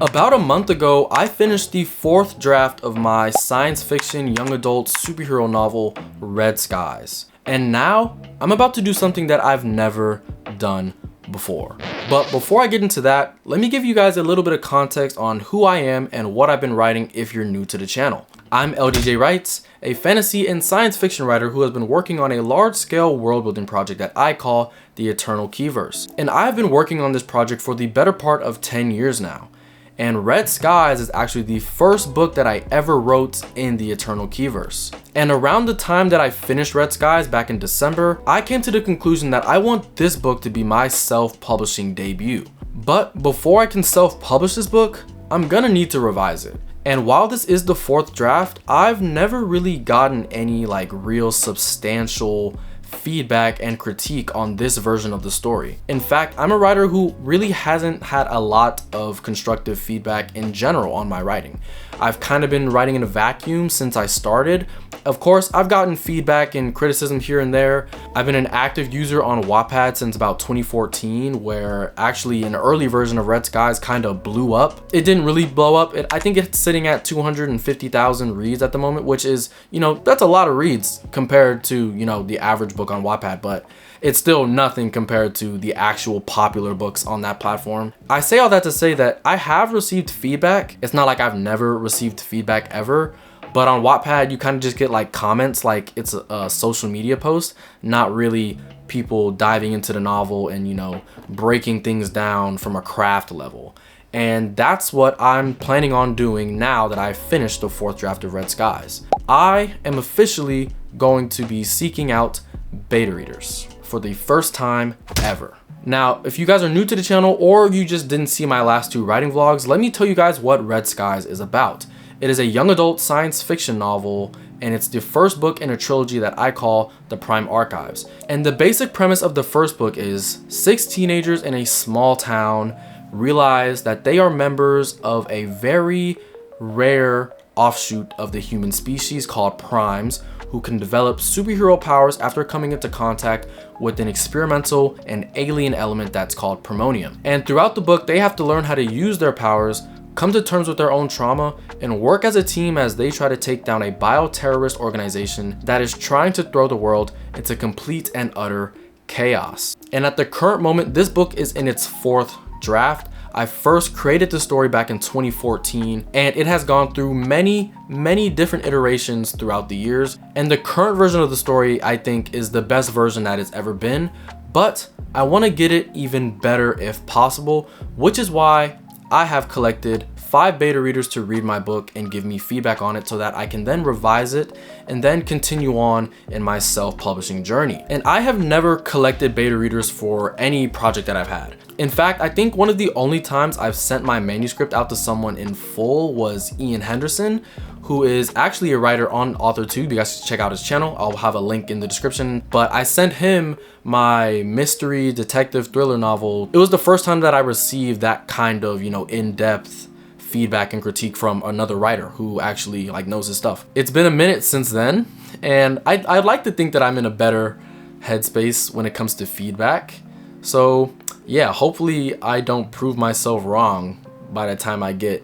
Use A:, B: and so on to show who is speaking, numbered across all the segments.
A: About a month ago, I finished the 4th draft of my science fiction young adult superhero novel, Red Skies. And now, I'm about to do something that I've never done before. But before I get into that, let me give you guys a little bit of context on who I am and what I've been writing if you're new to the channel. I'm LDJ Writes, a fantasy and science fiction writer who has been working on a large-scale world-building project that I call the Eternal Keyverse. And I've been working on this project for the better part of 10 years now. And Red Skies is actually the first book that I ever wrote in the Eternal Keyverse. And around the time that I finished Red Skies back in December, I came to the conclusion that I want this book to be my self-publishing debut. But before I can self-publish this book, I'm gonna need to revise it. And while this is the 4th draft, I've never really gotten any real substantial feedback and critique on this version of the story. In fact, I'm a writer who really hasn't had a lot of constructive feedback in general on my writing. I've kind of been writing in a vacuum since I started. Of course, I've gotten feedback and criticism here and there. I've been an active user on Wattpad since about 2014, where actually an early version of Red Skies kind of blew up. It didn't really blow up. I think it's sitting at 250,000 reads at the moment, which is, that's a lot of reads compared to, the average book on Wattpad, but it's still nothing compared to the actual popular books on that platform. I say all that to say that I have received feedback. It's not like I've never received feedback ever, but on Wattpad, you kind of just get comments like it's a social media post, not really people diving into the novel and, breaking things down from a craft level. And that's what I'm planning on doing now that I've finished the 4th draft of Red Skies. I am officially going to be seeking out beta readers for the first time ever. Now, if you guys are new to the channel or you just didn't see my last 2 writing vlogs, let me tell you guys what Red Skies is about. It is a young adult science fiction novel, and it's the first book in a trilogy that I call the Prime Archives. And the basic premise of the first book is 6 teenagers in a small town realize that they are members of a very rare offshoot of the human species called primes, who can develop superhero powers after coming into contact with an experimental and alien element that's called primonium. And throughout the book, they have to learn how to use their powers, come to terms with their own trauma, and work as a team as they try to take down a bioterrorist organization that is trying to throw the world into complete and utter chaos. And at the current moment, this book is in its 4th draft. I first created the story back in 2014, and it has gone through many different iterations throughout the years. And the current version of the story, I think, is the best version that it's ever been, but I want to get it even better if possible, which is why I have collected 5 beta readers to read my book and give me feedback on it so that I can then revise it and then continue on in my self-publishing journey. And I have never collected beta readers for any project that I've had. In fact, I think one of the only times I've sent my manuscript out to someone in full was Ian Henderson, who is actually a writer on AuthorTube. You guys should check out his channel. I'll have a link in the description. But I sent him my mystery detective thriller novel. It was the first time that I received that kind of, in-depth feedback and critique from another writer who actually knows his stuff. It's been a minute since then, and I'd like to think that I'm in a better headspace when it comes to feedback. So yeah, hopefully I don't prove myself wrong by the time I get,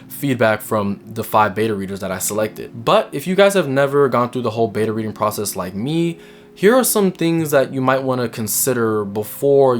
A: feedback from the 5 beta readers that I selected. But if you guys have never gone through the whole beta reading process like me, here are some things that you might want to consider before,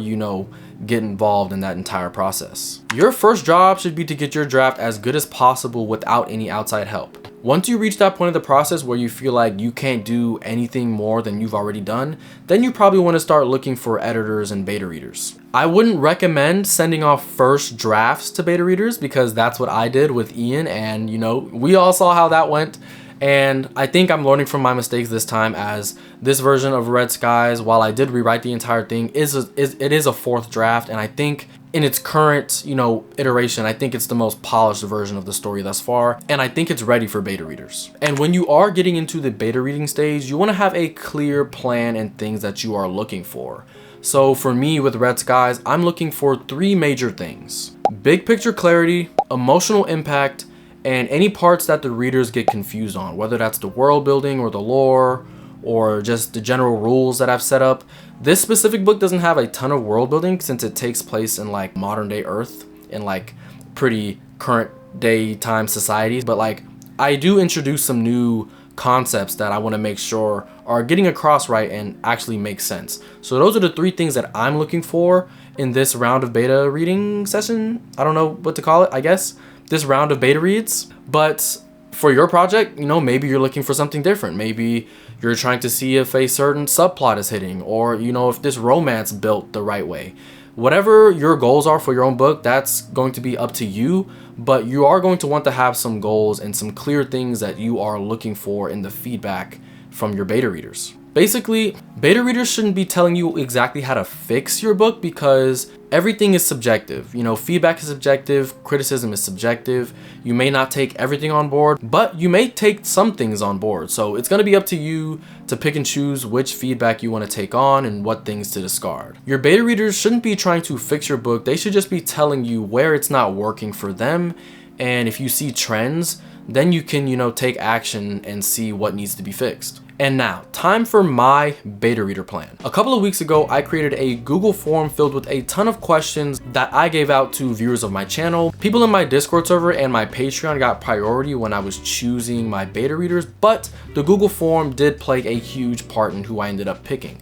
A: get involved in that entire process. Your first job should be to get your draft as good as possible without any outside help. Once you reach that point of the process where you feel like you can't do anything more than you've already done, then you probably want to start looking for editors and beta readers. I wouldn't recommend sending off first drafts to beta readers because that's what I did with Ian, and we all saw how that went. And I think I'm learning from my mistakes this time, as this version of Red Skies, while I did rewrite the entire thing, it is a 4th draft, and I think in its current, iteration, I think it's the most polished version of the story thus far, and I think it's ready for beta readers. And when you are getting into the beta reading stage, you want to have a clear plan and things that you are looking for. So for me with Red Skies, I'm looking for 3 major things: big picture clarity, emotional impact, and any parts that the readers get confused on, whether that's the world building or the lore or just the general rules that I've set up. This specific book doesn't have a ton of world building since it takes place in like modern day Earth, in like pretty current daytime society, but like I do introduce some new concepts that I want to make sure are getting across right and actually make sense. So those are the 3 things that I'm looking for in this round of beta reading session. I don't know what to call it, I guess. This round of beta reads. But for your project, you know, maybe you're looking for something different. Maybe you're trying to see if a certain subplot is hitting, or, you know, if this romance built the right way. Whatever your goals are for your own book, that's going to be up to you, but you are going to want to have some goals and some clear things that you are looking for in the feedback from your beta readers. Basically, beta readers shouldn't be telling you exactly how to fix your book because everything is subjective. You know, feedback is subjective, criticism is subjective. You may not take everything on board, but you may take some things on board. So it's going to be up to you to pick and choose which feedback you want to take on and what things to discard. Your beta readers shouldn't be trying to fix your book. They should just be telling you where it's not working for them. And if you see trends, then you can, you know, take action and see what needs to be fixed. And now, time for my beta reader plan. A couple of weeks ago, I created a Google form filled with a ton of questions that I gave out to viewers of my channel. People in my Discord server and my Patreon got priority when I was choosing my beta readers, but the Google form did play a huge part in who I ended up picking.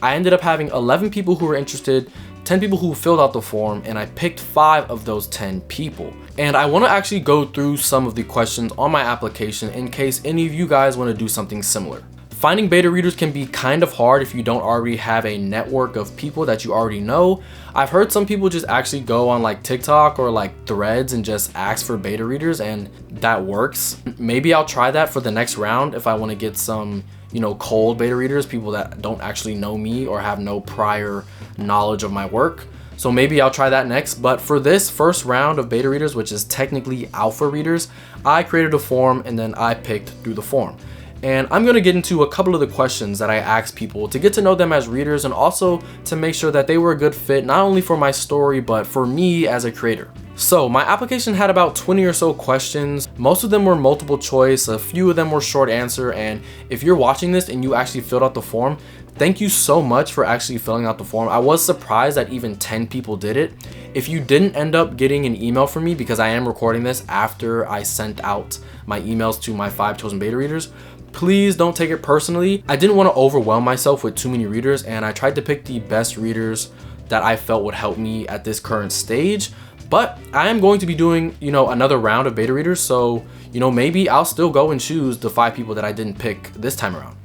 A: I ended up having 11 people who were interested, 10 people who filled out the form, and I picked 5 of those 10 people. And I want to actually go through some of the questions on my application in case any of you guys want to do something similar. Finding beta readers can be kind of hard if you don't already have a network of people that you already know. I've heard some people just actually go on like TikTok or like Threads and just ask for beta readers, and that works. Maybe I'll try that for the next round if I want to get some, you know, cold beta readers, people that don't actually know me or have no prior knowledge of my work. So maybe I'll try that next. But for this first round of beta readers, which is technically alpha readers, I created a form and then I picked through the form. And I'm going to get into a couple of the questions that I asked people to get to know them as readers and also to make sure that they were a good fit, not only for my story, but for me as a creator. So my application had about 20 or so questions. Most of them were multiple choice, a few of them were short answer. And if you're watching this and you actually filled out the form, thank you so much for actually filling out the form. I was surprised that even 10 people did it. If you didn't end up getting an email from me, because I am recording this after I sent out my emails to my 5 chosen beta readers, please don't take it personally. I didn't want to overwhelm myself with too many readers, and I tried to pick the best readers that I felt would help me at this current stage. But I am going to be doing, you know, another round of beta readers, so, you know, maybe I'll still go and choose the 5 people that I didn't pick this time around.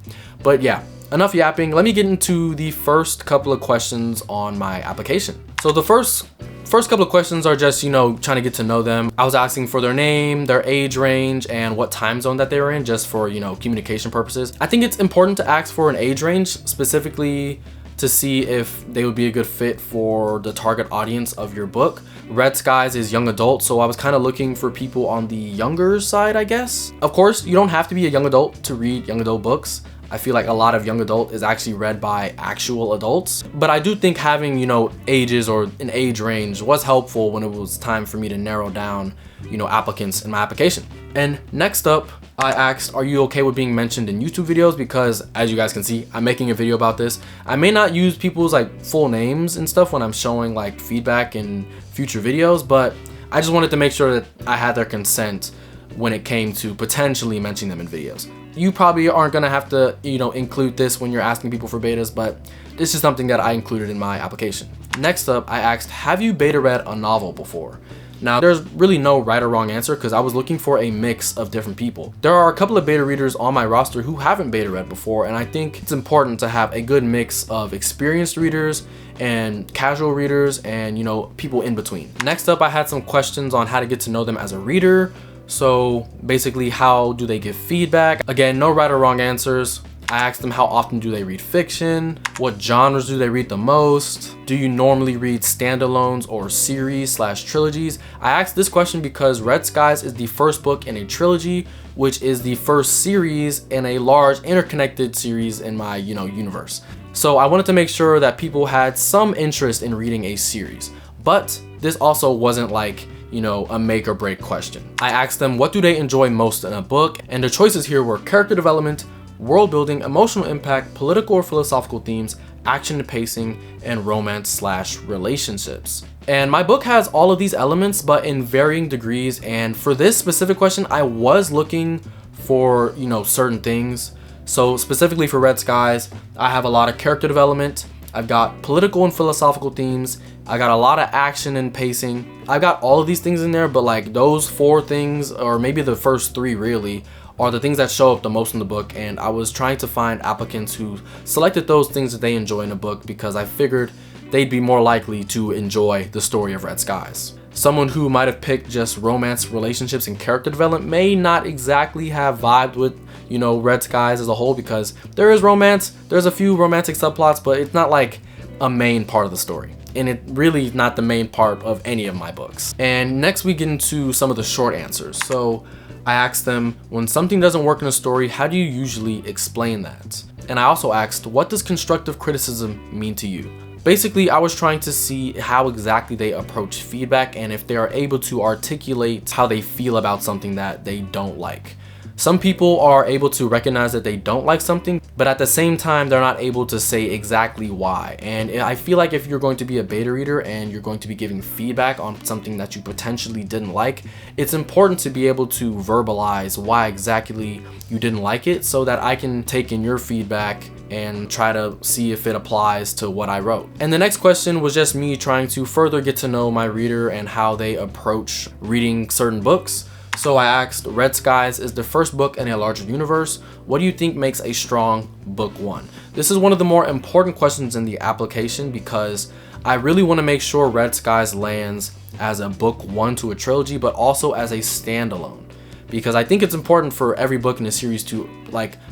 A: But yeah, enough yapping. Let me get into the first couple of questions on my application. So the first couple of questions are just, you know, trying to get to know them. I was asking for their name, their age range, and what time zone that they were in, just for, you know, communication purposes. I think it's important to ask for an age range, specifically to see if they would be a good fit for the target audience of your book. Red Skies is young adult, so I was kind of looking for people on the younger side, I guess. Of course, you don't have to be a young adult to read young adult books. I feel like a lot of young adult is actually read by actual adults, but I do think having, you know, ages or an age range was helpful when it was time for me to narrow down, you know, applicants in my application. And next up, I asked, are you okay with being mentioned in YouTube videos? Because as you guys can see, I'm making a video about this. I may not use people's like full names and stuff when I'm showing like feedback in future videos, but I just wanted to make sure that I had their consent when it came to potentially mentioning them in videos. You probably aren't gonna have to, you know, include this when you're asking people for betas, but this is something that I included in my application. Next up, I asked, have you beta read a novel before? Now, there's really no right or wrong answer because I was looking for a mix of different people. There are a couple of beta readers on my roster who haven't beta read before, and I think it's important to have a good mix of experienced readers and casual readers and, you know, people in between. Next up, I had some questions on how to get to know them as a reader. So basically, how do they give feedback? Again, no right or wrong answers. I asked them how often do they read fiction? What genres do they read the most? Do you normally read standalones or series/trilogies? I asked this question because Red Skies is the first book in a trilogy, which is the first series in a large interconnected series in my, you know, universe. So I wanted to make sure that people had some interest in reading a series, but this also wasn't like, you know, a make or break question. I asked them what do they enjoy most in a book, and the choices here were character development, world building, emotional impact, political or philosophical themes, action and pacing, and romance/relationships. And my book has all of these elements, but in varying degrees. And for this specific question, I was looking for, certain things. So specifically for Red Skies, I have a lot of character development. I've got political and philosophical themes. I got a lot of action and pacing. I've got all of these things in there, but like those 4 things, or maybe the first 3 really, are the things that show up the most in the book. And I was trying to find applicants who selected those things that they enjoy in the book, because I figured they'd be more likely to enjoy the story of Red Skies. Someone who might have picked just romance, relationships, and character development may not exactly have vibed with, Red Skies as a whole, because there is romance, there's a few romantic subplots, but it's not like a main part of the story. And it really is not the main part of any of my books. And next we get into some of the short answers. So I asked them, when something doesn't work in a story, how do you usually explain that? And I also asked, what does constructive criticism mean to you? Basically, I was trying to see how exactly they approach feedback and if they are able to articulate how they feel about something that they don't like. Some people are able to recognize that they don't like something, but at the same time, they're not able to say exactly why. And I feel like if you're going to be a beta reader and you're going to be giving feedback on something that you potentially didn't like, it's important to be able to verbalize why exactly you didn't like it, so that I can take in your feedback and try to see if it applies to what I wrote. And the next question was just me trying to further get to know my reader and how they approach reading certain books. So I asked, Red Skies is the first book in a larger universe. What do you think makes a strong book 1? This is one of the more important questions in the application, because I really want to make sure Red Skies lands as a book 1 to a trilogy, but also as a standalone. Because I think it's important for every book in a series to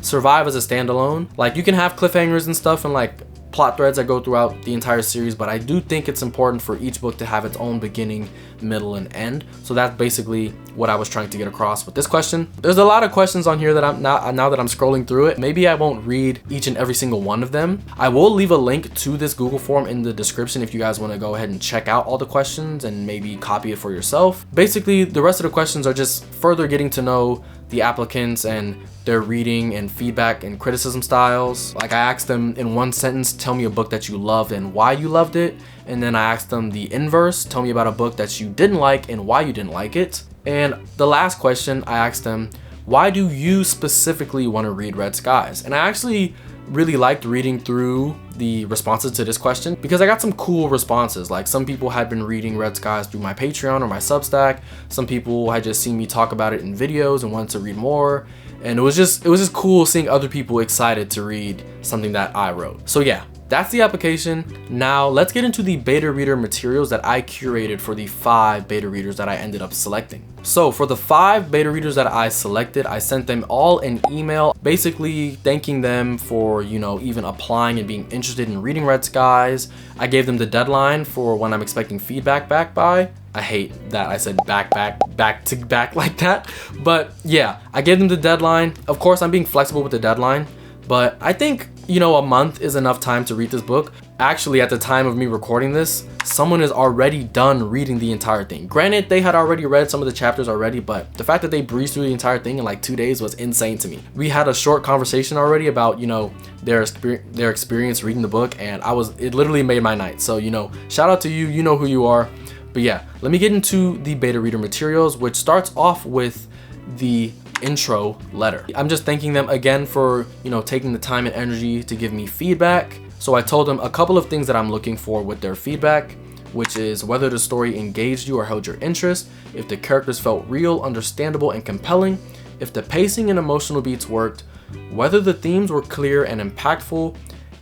A: survive as a standalone. Like, you can have cliffhangers and stuff and plot threads that go throughout the entire series, but I do think it's important for each book to have its own beginning, middle, and end. So that's basically what I was trying to get across with this question. There's a lot of questions on here that now that I'm scrolling through it, maybe I won't read each and every single one of them. I will leave a link to this Google form in the description if you guys want to go ahead and check out all the questions and maybe copy it for yourself. Basically, the rest of the questions are just further getting to know the applicants and their reading and feedback and criticism styles. Like, I asked them in one sentence, tell me a book that you loved and why you loved it. And then I asked them the inverse, tell me about a book that you didn't like and why you didn't like it. And the last question, I asked them, why do you specifically want to read Red Skies? And I actually really liked reading through the responses to this question, because I got some cool responses. Like, some people had been reading Red Skies through my Patreon or my Substack. Some people had just seen me talk about it in videos and wanted to read more. And it was just cool seeing other people excited to read something that I wrote. So yeah, that's the application. Now let's get into the beta reader materials that I curated for the 5 beta readers that I ended up selecting. So for the 5 beta readers that I selected, I sent them all an email basically thanking them for, even applying and being interested in reading Red Skies. I gave them the deadline for when I'm expecting feedback back by. I hate that I said back to back like that. But yeah, I gave them the deadline. Of course, I'm being flexible with the deadline, but I think, a month is enough time to read this book. Actually, at the time of me recording this, someone is already done reading the entire thing. Granted, they had already read some of the chapters already, but the fact that they breezed through the entire thing in 2 days was insane to me. We had a short conversation already about, their experience reading the book, and it literally made my night. So, shout out to you, you know who you are. But yeah, let me get into the beta reader materials, which starts off with the intro letter. I'm just thanking them again for, taking the time and energy to give me feedback. So I told them a couple of things that I'm looking for with their feedback, which is whether the story engaged you or held your interest, if the characters felt real, understandable, and compelling, if the pacing and emotional beats worked, whether the themes were clear and impactful,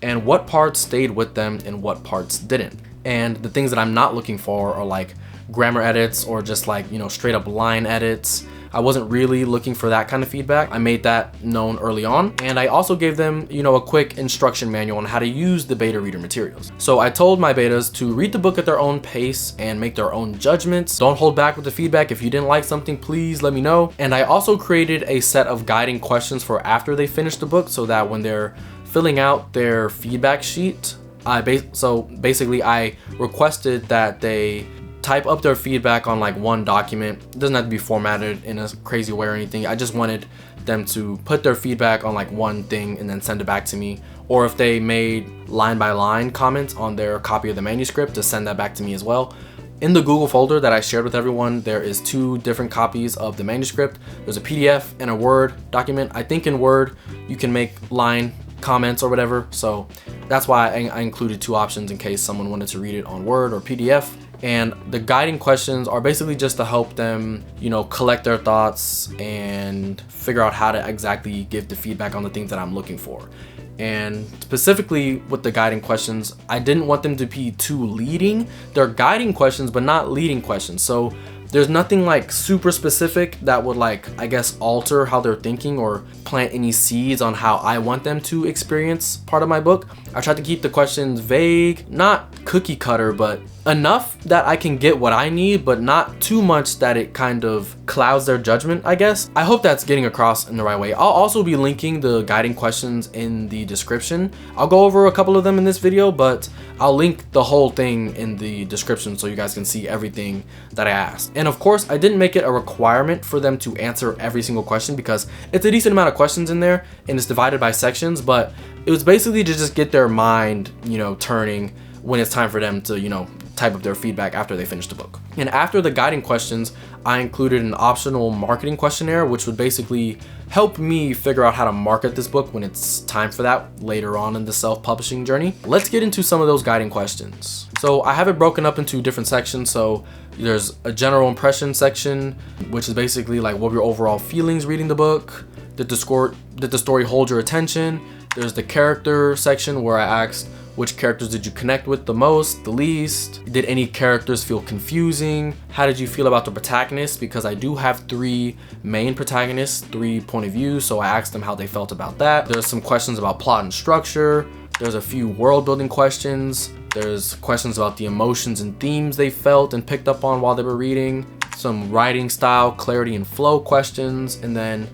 A: and what parts stayed with them and what parts didn't. And the things that I'm not looking for are grammar edits or just straight up line edits. I wasn't really looking for that kind of feedback. I made that known early on. And I also gave them, a quick instruction manual on how to use the beta reader materials. So I told my betas to read the book at their own pace and make their own judgments. Don't hold back with the feedback. If you didn't like something, please let me know. And I also created a set of guiding questions for after they finish the book, so that when they're filling out their feedback sheet, basically I requested that they type up their feedback on one document. It doesn't have to be formatted in a crazy way or anything. I just wanted them to put their feedback on like one thing and then send it back to me, or if they made line by line comments on their copy of the manuscript, to send that back to me as well. In the Google folder that I shared with everyone, there is 2 different copies of the manuscript. There's a PDF and a Word document. I think in Word you can make line comments or whatever, so that's why I included 2 options in case someone wanted to read it on Word or PDF. And the guiding questions are basically just to help them, you know, collect their thoughts and figure out how to exactly give the feedback on the things that I'm looking for. And specifically with the guiding questions, I didn't want them to be too leading. They're guiding questions, but not leading questions. So there's nothing like super specific that would like, I guess, alter how they're thinking or plant any seeds on how I want them to experience part of my book. I tried to keep the questions vague, not cookie cutter, but enough that I can get what I need, but not too much that it kind of clouds their judgment, I guess. I hope that's getting across in the right way. I'll also be linking the guiding questions in the description. I'll go over a couple of them in this video, but I'll link the whole thing in the description so you guys can see everything that I asked. And of course, I didn't make it a requirement for them to answer every single question because it's a decent amount of questions in there and it's divided by sections, but it was basically to just get their mind, you know, turning when it's time for them to, you know, type up their feedback after they finish the book. And after the guiding questions, I included an optional marketing questionnaire, which would basically help me figure out how to market this book when it's time for that later on in the self-publishing journey. Let's get into some of those guiding questions. So I have it broken up into different sections. So there's a general impression section, which is basically like what were your overall feelings reading the book? Did the story hold your attention? There's the character section where I asked, which characters did you connect with the most, the least? Did any characters feel confusing? How did you feel about the protagonist? Because I do have 3 main protagonists, 3 point of views, so I asked them how they felt about that. There's some questions about plot and structure. There's a few world building questions. There's questions about the emotions and themes they felt and picked up on while they were reading. Some writing style, clarity and flow questions, and then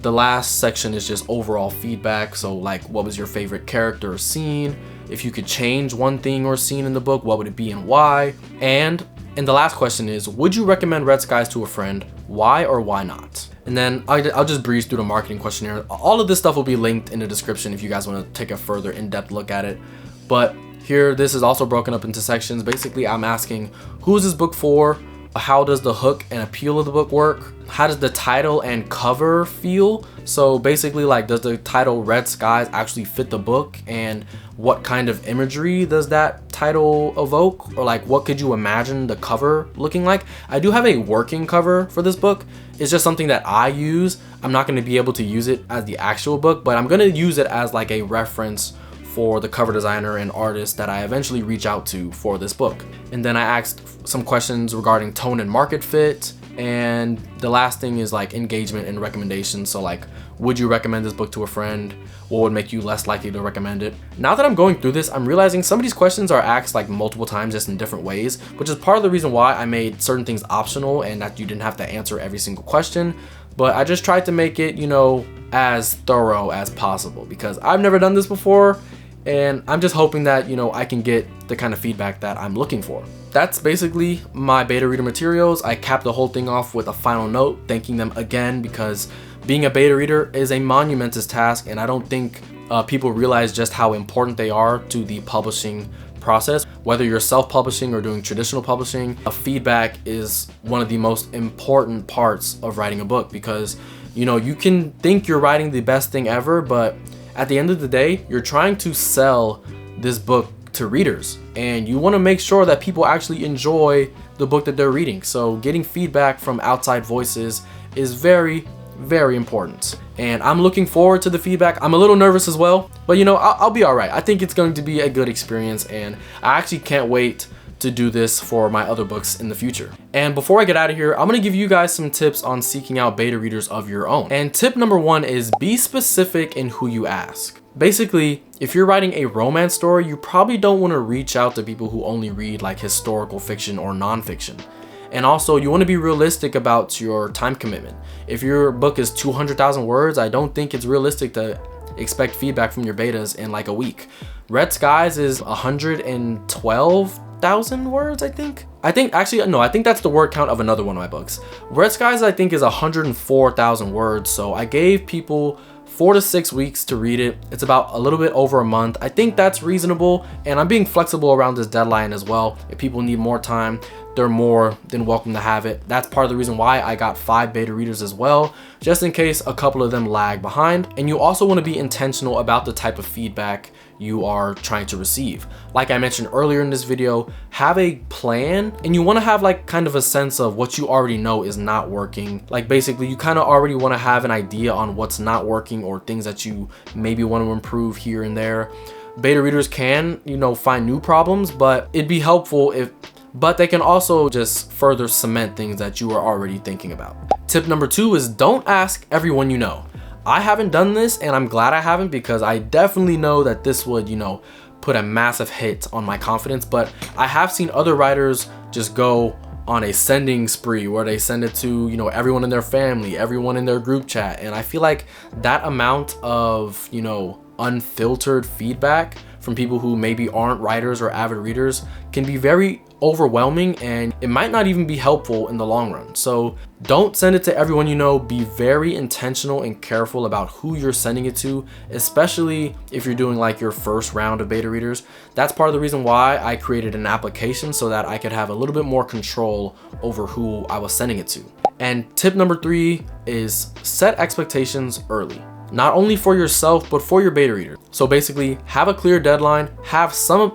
A: the last section is just overall feedback. So like, what was your favorite character or scene? If you could change one thing or scene in the book, what would it be and why? And the last question is, would you recommend Red Skies to a friend? Why or why not? And then I'll just breeze through the marketing questionnaire. All of this stuff will be linked in the description if you guys want to take a further in-depth look at it. But here, this is also broken up into sections. Basically, I'm asking, who is this book for? How does the hook and appeal of the book work? How does the title and cover feel? So basically, like, does the title Red Skies actually fit the book? And what kind of imagery does that title evoke? Or like, what could you imagine the cover looking like? I do have a working cover for this book. It's just something that I use. I'm not going to be able to use it as the actual book, but I'm going to use it as like a reference for the cover designer and artist that I eventually reach out to for this book. And then I asked some questions regarding tone and market fit. And the last thing is like engagement and recommendations. So like, would you recommend this book to a friend? What would make you less likely to recommend it? Now that I'm going through this, I'm realizing some of these questions are asked like multiple times just in different ways, which is part of the reason why I made certain things optional and that you didn't have to answer every single question. But I just tried to make it, you know, as thorough as possible because I've never done this before. And I'm just hoping that, you know, I can get the kind of feedback that I'm looking for. That's basically my beta reader materials. I capped the whole thing off with a final note, thanking them again because being a beta reader is a monumentous task, and I don't think people realize just how important they are to the publishing process. Whether you're self-publishing or doing traditional publishing, feedback is one of the most important parts of writing a book because, you know, you can think you're writing the best thing ever, but at the end of the day, you're trying to sell this book to readers and you want to make sure that people actually enjoy the book that they're reading. So getting feedback from outside voices is very, very important. And I'm looking forward to the feedback. I'm a little nervous as well, but you know, I'll be all right. I think it's going to be a good experience and I actually can't wait to do this for my other books in the future. And before I get out of here, I'm gonna give you guys some tips on seeking out beta readers of your own. And tip number 1 is be specific in who you ask. Basically, if you're writing a romance story, you probably don't want to reach out to people who only read like historical fiction or nonfiction. And also, you want to be realistic about your time commitment. If your book is 200,000 words, I don't think it's realistic to expect feedback from your betas in like a week. Red Skies is 112,000 words, I think. I think actually, no, I think that's the word count of another one of my books. Red Skies, I think, is 104,000 words. So I gave people 4 to 6 weeks to read it. It's about a little bit over a month. I think that's reasonable, and I'm being flexible around this deadline as well. If people need more time, they're more than welcome to have it. That's part of the reason why I got 5 beta readers as well, just in case a couple of them lag behind. And you also want to be intentional about the type of feedback you are trying to receive. Like I mentioned earlier in this video, have a plan, and you want to have like kind of a sense of what you already know is not working. Like basically you kind of already want to have an idea on what's not working or things that you maybe want to improve here and there. Beta readers can, you know, find new problems, but it'd be helpful but they can also just further cement things that you are already thinking about. Tip number 2 is don't ask everyone you know. I haven't done this, and I'm glad I haven't, because I definitely know that this would, you know, put a massive hit on my confidence. But I have seen other writers just go on a sending spree where they send it to, you know, everyone in their family, everyone in their group chat. And I feel like that amount of, you know, unfiltered feedback from people who maybe aren't writers or avid readers can be very overwhelming, and it might not even be helpful in the long run. So don't send it to everyone you know. Be very intentional and careful about who you're sending it to, especially if you're doing like your first round of beta readers. That's part of the reason why I created an application, so that I could have a little bit more control over who I was sending it to. And tip number 3 is set expectations early. Not only for yourself, but for your beta reader. So basically have a clear deadline, have some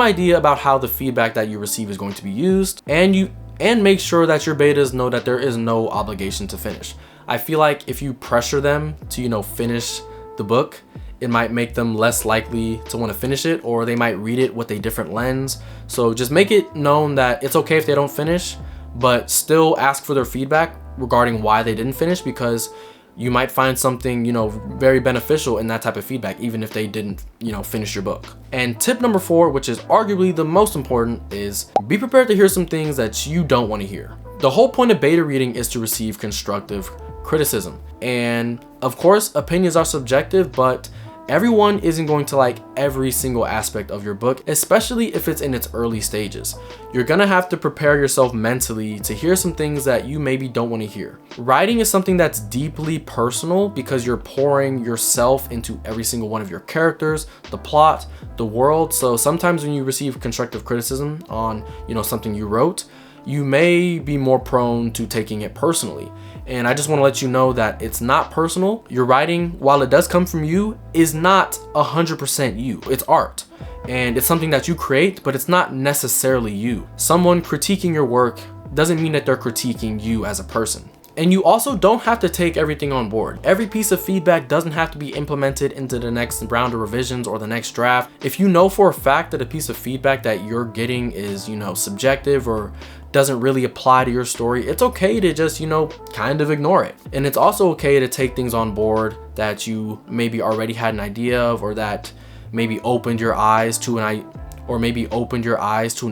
A: idea about how the feedback that you receive is going to be used, and make sure that your betas know that there is no obligation to finish. I feel like if you pressure them to, you know, finish the book, it might make them less likely to want to finish it, or they might read it with a different lens. So just make it known that it's okay if they don't finish, but still ask for their feedback regarding why they didn't finish, because you might find something, you know, very beneficial in that type of feedback, even if they didn't, you know, finish your book. And tip number 4, which is arguably the most important, is be prepared to hear some things that you don't want to hear. The whole point of beta reading is to receive constructive criticism. And of course, opinions are subjective, but everyone isn't going to like every single aspect of your book, especially if it's in its early stages. You're gonna have to prepare yourself mentally to hear some things that you maybe don't want to hear. Writing is something that's deeply personal, because you're pouring yourself into every single one of your characters, the plot, the world. So sometimes when you receive constructive criticism on, you know, something you wrote, you may be more prone to taking it personally. And I just want to let you know that it's not personal. Your writing, while it does come from you, is not 100% you. It's art, and it's something that you create, but it's not necessarily you. Someone critiquing your work doesn't mean that they're critiquing you as a person. And you also don't have to take everything on board. Every piece of feedback doesn't have to be implemented into the next round of revisions or the next draft. If you know for a fact that a piece of feedback that you're getting is, you know, subjective or doesn't really apply to your story, it's okay to just, you know, kind of ignore it. And it's also okay to take things on board that you maybe already had an idea of, or that maybe opened your eyes to an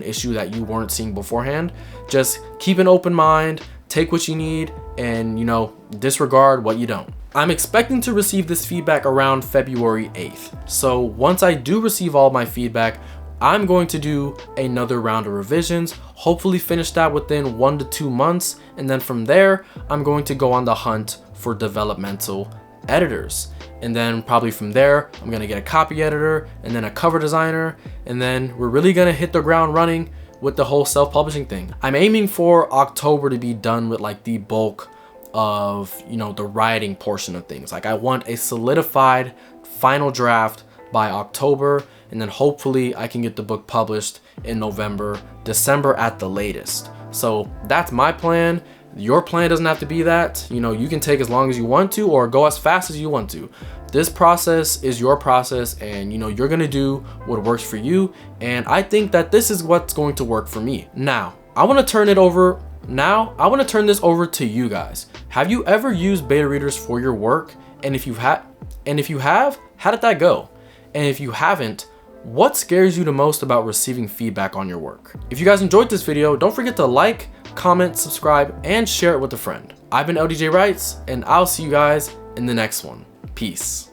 A: issue that you weren't seeing beforehand. Just keep an open mind, take what you need, and, you know, disregard what you don't. I'm expecting to receive this feedback around February 8th. So once I do receive all my feedback, I'm going to do another round of revisions, hopefully finish that within 1 to 2 months. And then from there, I'm going to go on the hunt for developmental editors. And then probably from there, I'm gonna get a copy editor and then a cover designer. And then we're really gonna hit the ground running with the whole self-publishing thing. I'm aiming for October to be done with like the bulk of, you know, the writing portion of things. Like I want a solidified final draft by October, and then hopefully I can get the book published in November, December at the latest. So that's my plan. Your plan doesn't have to be that. You know, you can take as long as you want to, or go as fast as you want to. This process is your process, and you know, you're gonna do what works for you. And I think that this is what's going to work for me. Now, I wanna turn this over to you guys. Have you ever used beta readers for your work? And if you have, how did that go? And if you haven't, what scares you the most about receiving feedback on your work? If you guys enjoyed this video, don't forget to like, comment, subscribe, and share it with a friend. I've been LDJ Writes, and I'll see you guys in the next one. Peace.